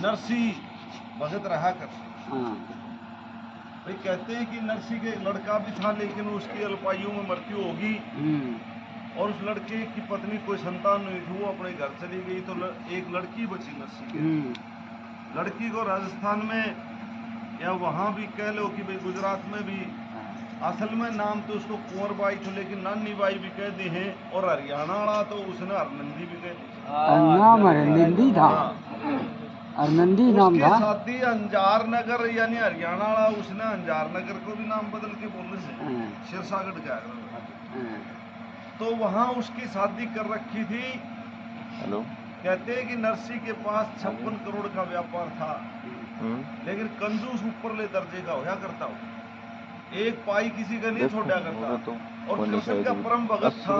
नरसी भगत रहा करते। भाई कहते हैं कि नरसी के एक लड़का भी था, लेकिन उसकी अल्पायु में मृत्यु होगी और उस लड़के की पत्नी कोई संतान नहीं थी, वो अपने घर चली गई, तो एक लड़की बची नरसी की। लड़की को राजस्थान में या वहाँ भी कह लो कि भाई गुजरात में भी असल में नाम तो उसको कुंवर बाई थे, लेकिन नानी बाई भी कह दी है, और हरियाणा वाला तो उसने हरनंदी भी कह दी। नाम हरनंदी था, हरनंदी नाम था। उसके साथी अंजार नगर यानी हरियाणा वाला, उसने अंजार नगर को भी नाम बदल के बोलने से सिरसागढ़ का। तो वहाँ उसकी शादी कर रखी थी। हेलो, कहते हैं कि नरसी के पास 56 करोड़ का व्यापार था, लेकिन कंजूस ऊपर ले दर्जे का होया करता हो, एक पाई किसी का नहीं छोड़ा करता। तो और कृष्ण का परम भगत था।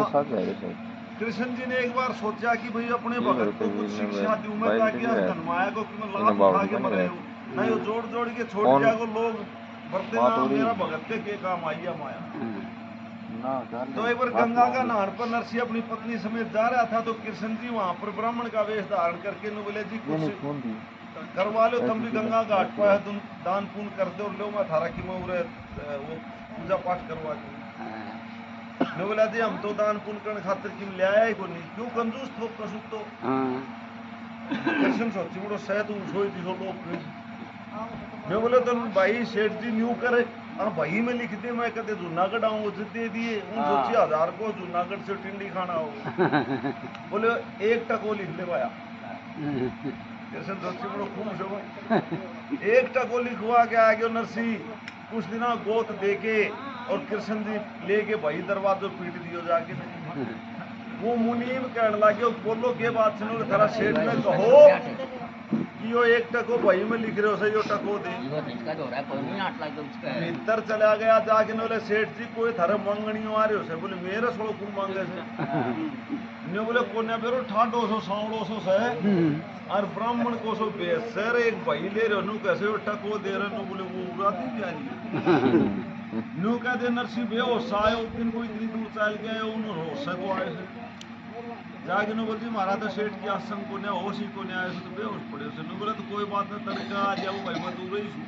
कृष्ण जी ने एक बार सोचा कि भाई अपने भगत को कुछ शिक्षा दूं मैं, ताकि धनमाया को कि मैं लाभ उठा के मर रहे हूँ, नहीं वो जोड़ जोड़ के छोड़ दिया को लोग बरते ना मेरा भगत के काम आई है माया। तो एक बार गंगा का नहान पर नरसी अपनी पत्नी समेत जा रहा था, तो कृष्ण जी वहाँ पर ब्राह्मण का वेश धारण करके न बोले जी कुछ करवा लो, तुम भी गंगा घाट पर तुम दान पुण्य कर दो, लो मैं थारा की मैं वो पूजा पाठ करवा दूं। मैं बोला जी हम तो दान पुण्य करने खातिर कि ले आया ही को नहीं, क्यों कंजूस थो कसु तो। कृष्ण सोची बड़ो सह तू सोई दिखो लोग। मैं बोले तो भाई सेठ जी न्यू करे भाई में लिख दे, मैं कहते जूनागढ़ आऊँ दे दिए उन सोची 1000 को जूनागढ़ से टिंडी खाना हो। बोले एक टको लिख ले पाया। कृष्ण सोची बड़ो खुश हो, एक टको लिखवा के आ गयो नरसी। कुछ दिन गोत दे के और कृष्ण जी लेके भाई दरवाजे पीट दियो जाके। वो मुनीम कहने लगे बोलो के बात सुनो, थारा सेठ ने कहो कि यो एक टको भाई में लिख रहे हो से यो टको दे। भीतर चला गया जाके बोले सेठ जी कोई थारे मंगनी आ रहे हो से, बोले मेरे सोलो कुल मांगे से। बोले कोने बेरो ठाडो सो सांवड़ो सो से और ब्राह्मण को सो बेसर एक भाई ले रहे हो कैसे यो टको दे रहे हो। बोले वो उड़ाती क्या नहीं न्यू कहते नरसी बेहोश आए उस दिन को इतनी दूर चल गए उन्होंने होश को आए थे जाके नो बोलती महाराज तो सेठ की आसन को नहीं होश ही को नहीं आए तो बेहोश पड़े उसे नो बोले तो कोई बात नहीं तड़का आ जाओ भाई मैं दूर ही छू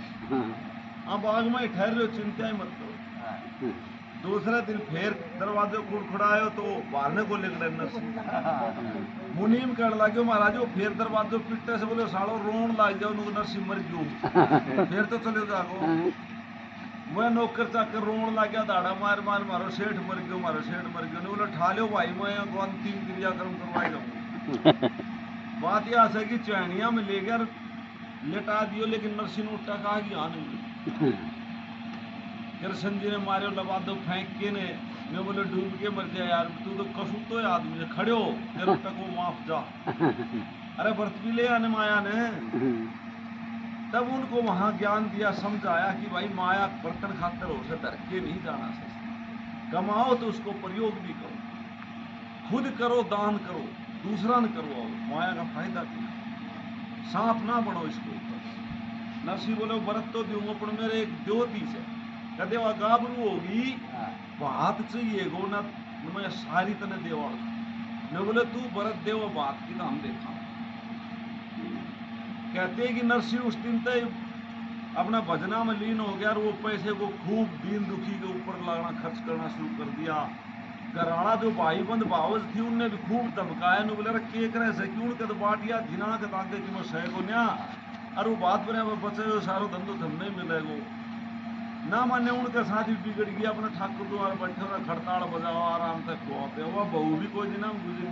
अब आग में ठहर रहे हो चिंता ही मत करो। दूसरे दिन फिर दरवाजे खुड़खुड़ाए तो बारने को निकले नरसी। मुनीम कहने लगे महाराज वो फिर दरवाजे पिटने से बोले साड़ो रोन लाग जाओ नरसी मर गयो फिर तो चले जाओ। मैं नौकर चाकर रोन लग गया दाड़ा मार मार मारो सेठ मर गयो मारो सेठ मर गयो। बोले ठा लो भाई मैं अंतिम क्रियाक्रम करवाएगा। बात यह है कि चैनिया में ले गया लेटा दियो, लेकिन नरसी ने उठा कहा कि हाँ नहीं। कृष्ण जी ने मारे लबा दो फेंक के ने मैं बोले डूब के मर जाए यार तू तो कसू तो आदमी है खड़े हो तेरे तक वो माफ जा। अरे व्रत भी ले आने माया ने। तब उनको वहां ज्ञान दिया समझाया कि भाई माया बर्तन खातर हो से डर के नहीं जाना सकता, कमाओ तो उसको प्रयोग भी करो, खुद करो दान करो दूसरा न करवाओ, माया का फायदा क्या, सांप ना बढ़ो इसको ऊपर। नरसी बोले व्रत तो दूंगा पर मेरे एक ज्योति से कदे वह गाबरू होगी बात चाहिए गो ना मैं सारी तने देवा। मैं बोले तू व्रत दे वो बात की तो हम देखा। कहते हैं कि नरसी उस दिन तक अपना भजना में लीन हो गया और वो पैसे को खूब दीन दुखी के ऊपर लगाना खर्च करना शुरू कर दिया। घराना जो भाईबंद बावज थी उनने भी खूब धमकाया न बोले के करे से क्यों के तो बाटिया जिना के ताके कि मैं सह को न्या और वो बात बने बचे सारो धंधो धम नहीं मिलेगो ना माने। उनके साथ ही बिगड़ गया अपने ठाकुर द्वारा बैठे हुए खड़ताड़ बजाओ आराम से खुआते हुआ बहू भी कोई दिन गुजर।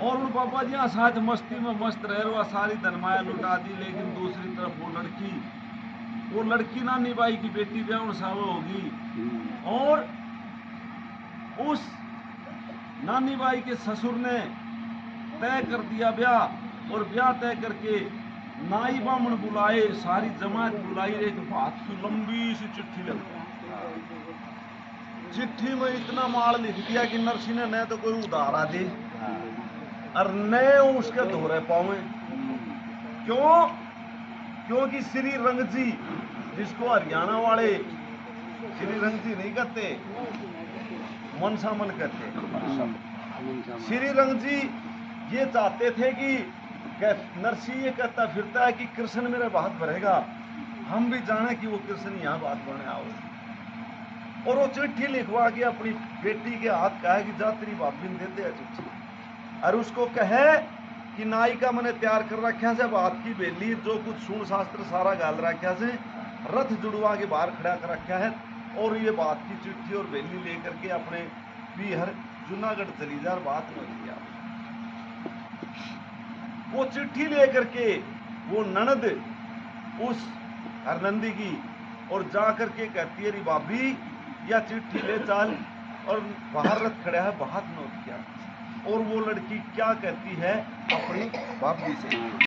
और उन पापा जी साथ मस्ती में मस्त रह रहा सारी धनमाया लुटा दी, लेकिन दूसरी तरफ वो लड़की नानी बाई की बेटी ब्याह साव होगी और उस नानी बाई के ससुर ने तय कर दिया ब्याह और ब्याह तय करके नाई बामण बुलाए सारी जमात बुलाई, एक बात की लंबी सी चिट्ठी लगी। चिट्ठी में इतना माल लिख दिया कि नरसी ने न तो कोई उधारा दे और न उसके धोरे पावे। क्यों? क्योंकि श्री रंगजी जिसको हरियाणा वाले श्री रंगजी नहीं कहते मनसामन कहते, श्री रंगजी ये चाहते थे कि नरसिंह ये कहता फिरता है कि कृष्ण मेरे बात भरेगा, हम भी जाने कि वो कृष्ण यहाँ बात बने आओ। और वो चिट्ठी लिखवा के अपनी बेटी के हाथ कहा कि जा तेरी भाभी ने देते है चिट्ठी, और उसको कहे कि नायिका मैंने तैयार कर रखा से बात की बेली, जो कुछ सुन शास्त्र सारा गाल रखा से, रथ जुड़वा के बाहर खड़ा कर रखा है, और ये बात की चिट्ठी और बेली लेकर के अपने पीहर जूनागढ़ चली जा, बात न किया। वो चिट्ठी लेकर के वो ननद उस हरनंदी की और जा करके कहती है री भाभी या चिट्ठी ले चाल, और बाहर रथ खड़ा है, बात न किया। और वो लड़की क्या कहती है अपनी भाभी से,